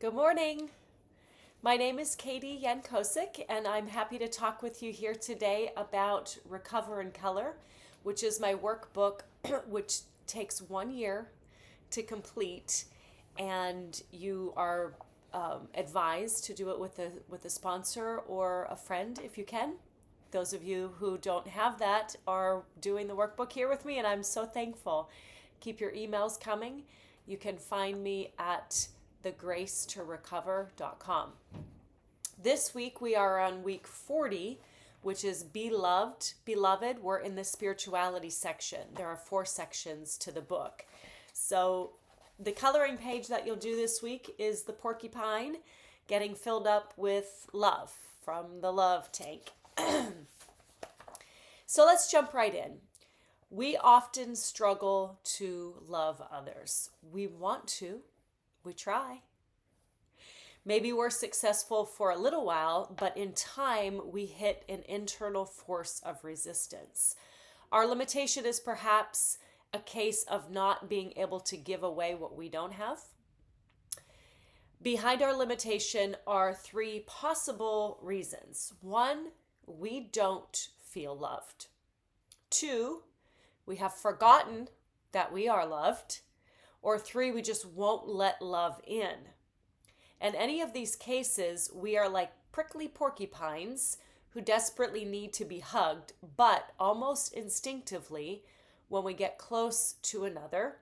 Good morning. My name is Katie Yankosik, and I'm happy to talk with you here today about Recover in Color, which is my workbook, which takes 1 year to complete, and you are advised to do it with a sponsor or a friend if you can. Those of you who don't have that are doing the workbook here with me, and I'm so thankful. Keep your emails coming. You can find me at thegracetorecover.com. This week we are on week 40, which is Beloved. Beloved, we're in the spirituality section. There are 4 sections to the book. So the coloring page that you'll do this week is the porcupine getting filled up with love from the love tank. So let's jump right in. We often struggle to love others. We want to, we try. Maybe we're successful for a little while, but in time we hit an internal force of resistance. Our limitation is perhaps a case of not being able to give away what we don't have. Behind our limitation are 3 possible reasons. 1, we don't feel loved. 2, we have forgotten that we are loved. Or 3, we just won't let love in. In any of these cases, we are like prickly porcupines who desperately need to be hugged, but almost instinctively, when we get close to another,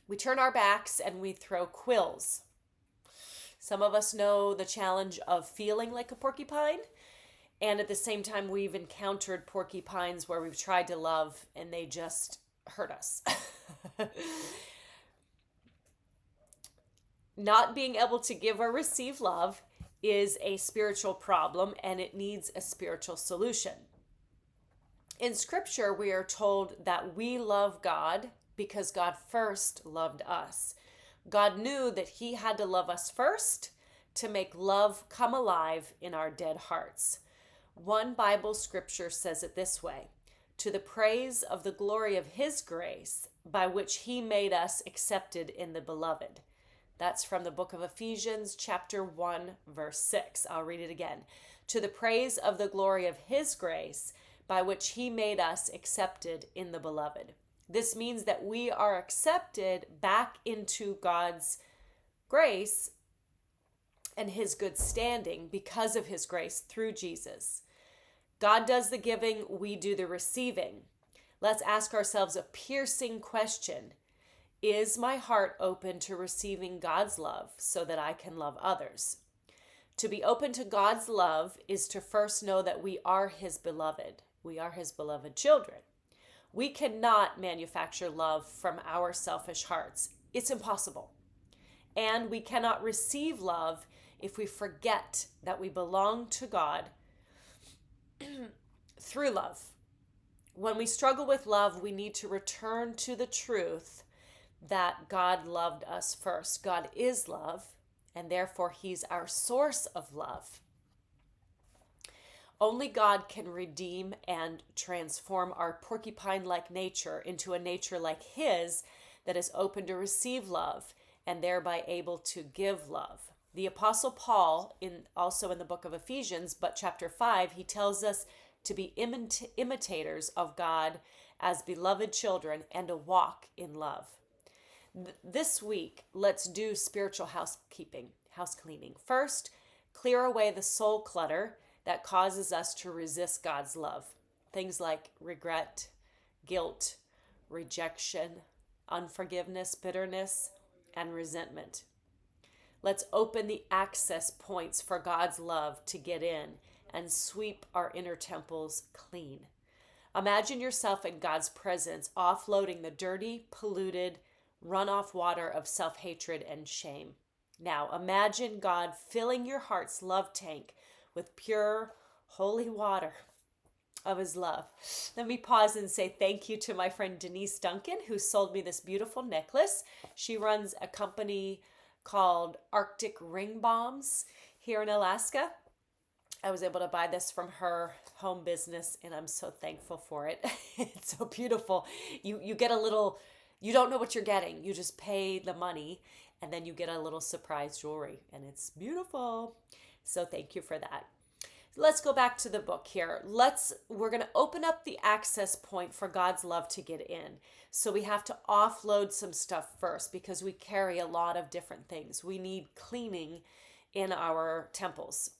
we turn our backs and we throw quills. Some of us know the challenge of feeling like a porcupine, and at the same time, we've encountered porcupines where we've tried to love and they just hurt us. Not being able to give or receive love is a spiritual problem, and it needs a spiritual solution. In Scripture, we are told that we love God because God first loved us. God knew that He had to love us first to make love come alive in our dead hearts. One Bible scripture says it this way: "To the praise of the glory of His grace, by which He made us accepted in the Beloved." That's from the book of Ephesians, chapter 1, verse 6. I'll read it again. "To the praise of the glory of His grace, by which He made us accepted in the Beloved." This means that we are accepted back into God's grace and His good standing because of His grace through Jesus. God does the giving, we do the receiving. Let's ask ourselves a piercing question. Is my heart open to receiving God's love so that I can love others? To be open to God's love is to first know that we are His beloved. We are His beloved children. We cannot manufacture love from our selfish hearts. It's impossible. And we cannot receive love if we forget that we belong to God through love. When we struggle with love, we need to return to the truth that God loved us first. God is love, and therefore He's our source of love. Only God can redeem and transform our porcupine-like nature into a nature like His that is open to receive love and thereby able to give love. The Apostle Paul, also in the book of Ephesians, but chapter 5, he tells us to be imitators of God as beloved children and to walk in love. This week, let's do spiritual house cleaning. First, clear away the soul clutter that causes us to resist God's love. Things like regret, guilt, rejection, unforgiveness, bitterness, and resentment. Let's open the access points for God's love to get in and sweep our inner temples clean. Imagine yourself in God's presence, offloading the dirty, polluted, runoff water of self-hatred and shame. Now, imagine God filling your heart's love tank with pure, holy water of His love. Let me pause and say thank you to my friend Denise Duncan, who sold me this beautiful necklace. She runs a company called Arctic Ring Bombs here in Alaska. I was able to buy this from her home business, and I'm so thankful for it. It's so beautiful. You get a little, you don't know what you're getting. You just pay the money, and then you get a little surprise jewelry, and it's beautiful. So thank you for that. Let's go back to the book here. We're going to open up the access point for God's love to get in. So we have to offload some stuff first because we carry a lot of different things. We need cleaning in our temples.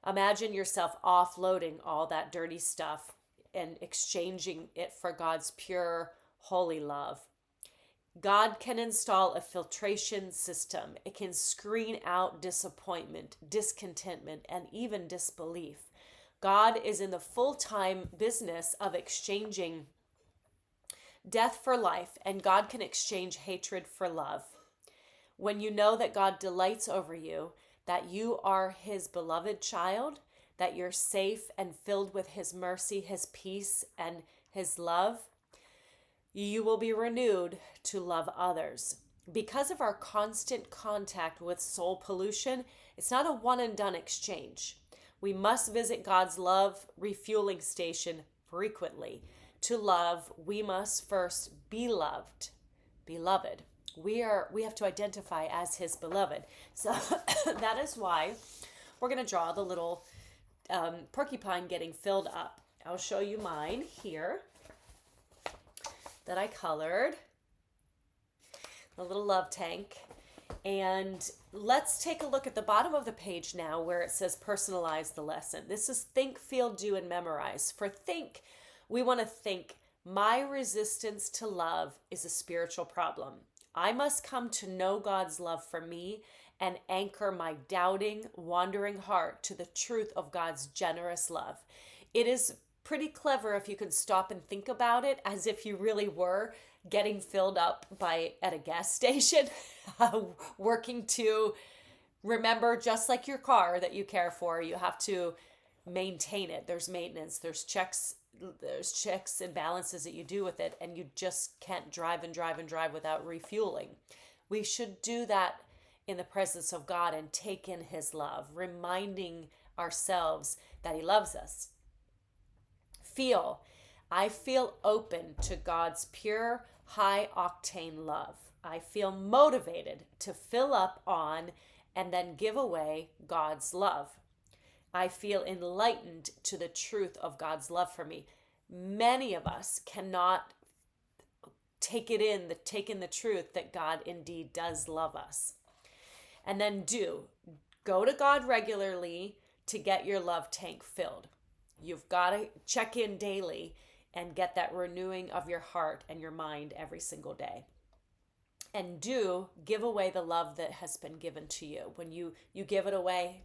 Imagine yourself offloading all that dirty stuff and exchanging it for God's pure, holy love. God can install a filtration system. It can screen out disappointment, discontentment, and even disbelief. God is in the full-time business of exchanging death for life, and God can exchange hatred for love. When you know that God delights over you, that you are his beloved child, that you're safe and filled with his mercy, his peace, and his love, you will be renewed to love others. Because of our constant contact with soul pollution, it's not a one and done exchange. We must visit God's love refueling station frequently. To love, we must first be loved. Beloved. We have to identify as his beloved. So that is why we're going to draw the little porcupine getting filled up. I'll show you mine here that I colored, a little love tank. And let's take a look at the bottom of the page now where it says personalize the lesson. This is think, feel, do, and memorize. For think, we want to think, my resistance to love is a spiritual problem. I must come to know God's love for me and anchor my doubting, wandering heart to the truth of God's generous love. It is pretty clever if you can stop and think about it as if you really were getting filled up at a gas station, working to remember, just like your car that you care for, you have to maintain it. There's maintenance, there's checks and balances that you do with it, and you just can't drive without refueling. We should do that in the presence of God and take in his love, reminding ourselves that he loves us. I feel open to God's pure, high-octane love. I feel motivated to fill up on and then give away God's love. I feel enlightened to the truth of God's love for me. Many of us cannot take in the truth that God indeed does love us. And then go to God regularly to get your love tank filled. You've got to check in daily and get that renewing of your heart and your mind every single day. And give away the love that has been given to you. When you give it away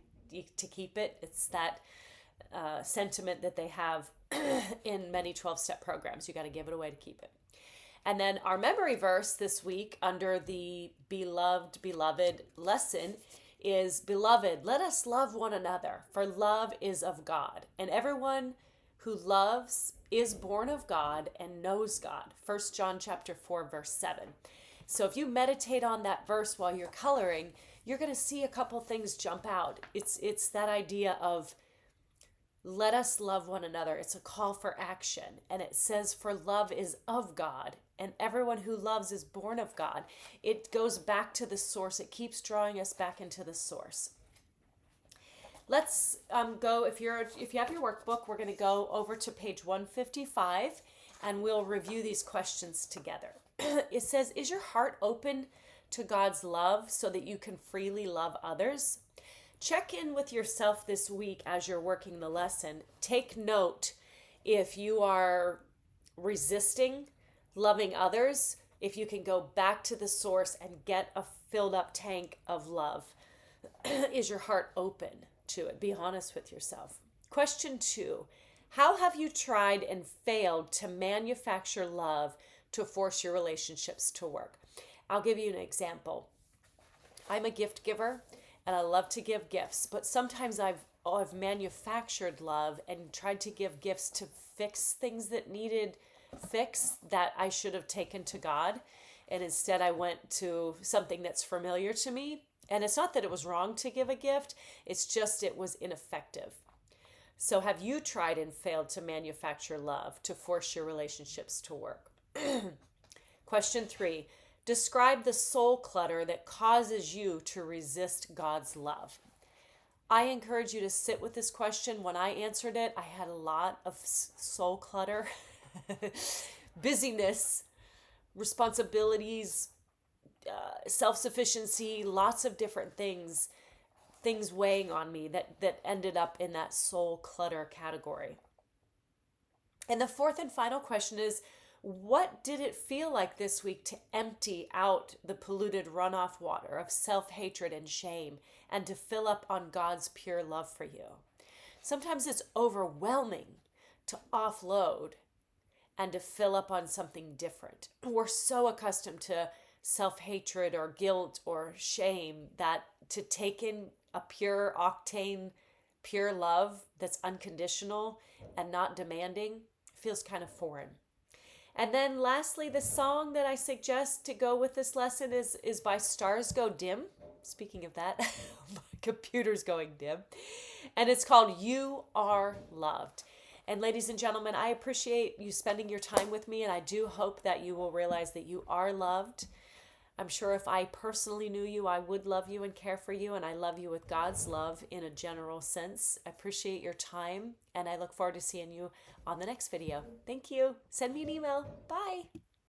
to keep it, it's that sentiment that they have in many 12-step programs. You got to give it away to keep it. And then our memory verse this week under the beloved lesson is, Beloved, let us love one another, for love is of God. And everyone who loves is born of God and knows God. 1 John chapter 4, verse 7. So if you meditate on that verse while you're coloring, you're going to see a couple things jump out. It's that idea of let us love one another. It's a call for action. And it says, for love is of God, and everyone who loves is born of God. It goes back to the source. It keeps drawing us back into the source. Let's go, if you have your workbook, we're going to go over to page 155, and we'll review these questions together. It says, is your heart open to God's love so that you can freely love others? Check in with yourself this week as you're working the lesson. Take note if you are resisting loving others, if you can go back to the source and get a filled up tank of love. Is your heart open to it? Be honest with yourself. Question 2, how have you tried and failed to manufacture love to force your relationships to work? I'll give you an example. I'm a gift giver and I love to give gifts, but sometimes I've manufactured love and tried to give gifts to fix things that needed fix that I should have taken to God. And instead I went to something that's familiar to me. And it's not that it was wrong to give a gift, it's just it was ineffective. So have you tried and failed to manufacture love to force your relationships to work? Question 3, Describe the soul clutter that causes you to resist God's love. I encourage you to sit with this question. When I answered it, I had a lot of soul clutter, busyness, responsibilities, self-sufficiency, lots of different things weighing on me that ended up in that soul clutter category. And the fourth and final question is, what did it feel like this week to empty out the polluted runoff water of self-hatred and shame and to fill up on God's pure love for you? Sometimes it's overwhelming to offload and to fill up on something different. We're so accustomed to self-hatred or guilt or shame that to take in a pure octane, pure love that's unconditional and not demanding feels kind of foreign. And then lastly, the song that I suggest to go with this lesson is by Stars Go Dim. Speaking of that, my computer's going dim. And it's called You Are Loved. And ladies and gentlemen, I appreciate you spending your time with me, and I do hope that you will realize that you are loved. I'm sure if I personally knew you, I would love you and care for you, and I love you with God's love in a general sense. I appreciate your time, and I look forward to seeing you on the next video. Thank you. Send me an email. Bye.